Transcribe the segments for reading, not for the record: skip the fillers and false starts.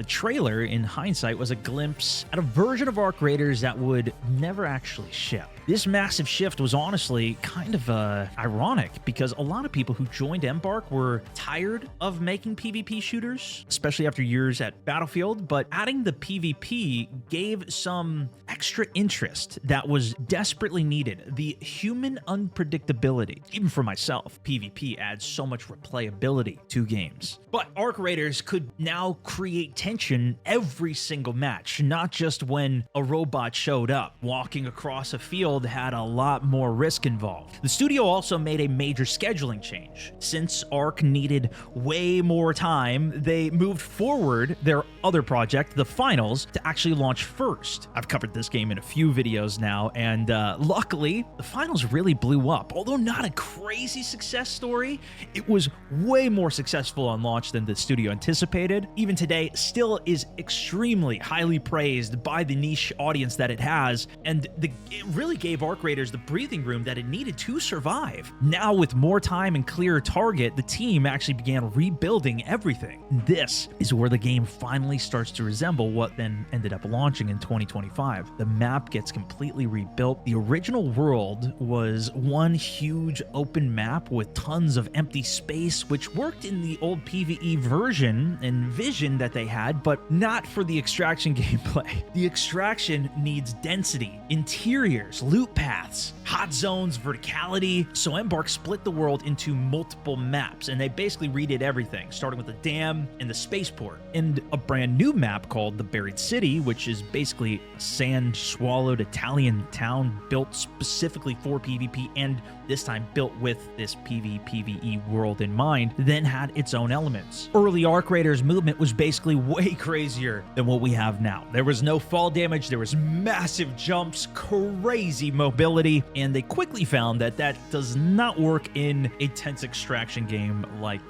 trailer, in hindsight, was a glimpse at a version of Arc Raiders that would never actually ship. This massive shift was honestly kind of ironic because a lot of people who joined Embark were tired of making PvP shooters, especially after years at Battlefield, but adding the PvP gave some extra interest that was desperately needed. The human unpredictability. Even for myself, PvP adds so much replayability to games. But Arc Raiders could now create tension every single match, not just when a robot showed up. Walking across a field had a lot more risk involved. The studio also made a major scheduling change. Since Arc needed way more time, they moved forward their other project, The Finals, to actually launch first. I've covered this game in a few videos now, and luckily, The Finals really blew up. Although not a crazy success story, it was way more successful on launch than the studio anticipated. Even today, still is extremely highly praised by the niche audience that it has, and it really gave Arc Raiders the breathing room that it needed to survive. Now, with more time and clearer target, the team actually began rebuilding everything. This is where the game finally starts to resemble what then ended up launching in 2025. The map gets completely rebuilt. The original world was one huge open map with tons of empty space, which worked in the old PvE version and vision that they had, but not for the extraction gameplay. The extraction needs density, interiors, loot paths, hot zones, verticality. So Embark split the world into multiple maps, and they basically redid everything, starting with the dam and the spaceport, and a brand new map called the Buried City, which is basically a sand-swallowed Italian town built specifically for PvP, and this time built with this PvE world in mind, then had its own elements. Early Arc Raiders movement was basically way crazier than what we have now. There was no fall damage, there was massive jumps, crazy mobility, and they quickly found that that does not work in a tense extraction game like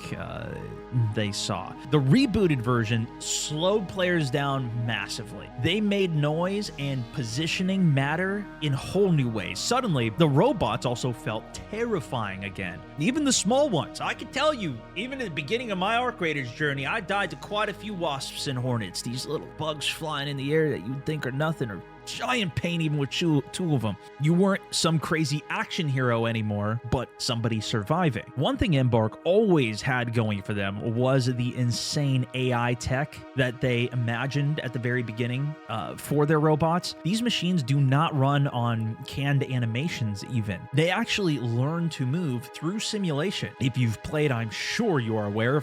they saw. The rebooted version slowed players down massively. They made noise and positioning matter in whole new ways. Suddenly, the robots also felt terrifying again. Even the small ones. I can tell you, even at the beginning of my Arc Raiders journey, I died to quite a few wasps and hornets. These little bugs flying in the air that you'd think are nothing, or giant pain even with two of them. You weren't some crazy action hero anymore, but somebody surviving. One thing Embark always had going for them was the insane AI tech that they imagined at the very beginning for their robots. These machines do not run on canned animations even. They actually learn to move through simulation. If you've played, I'm sure you are aware of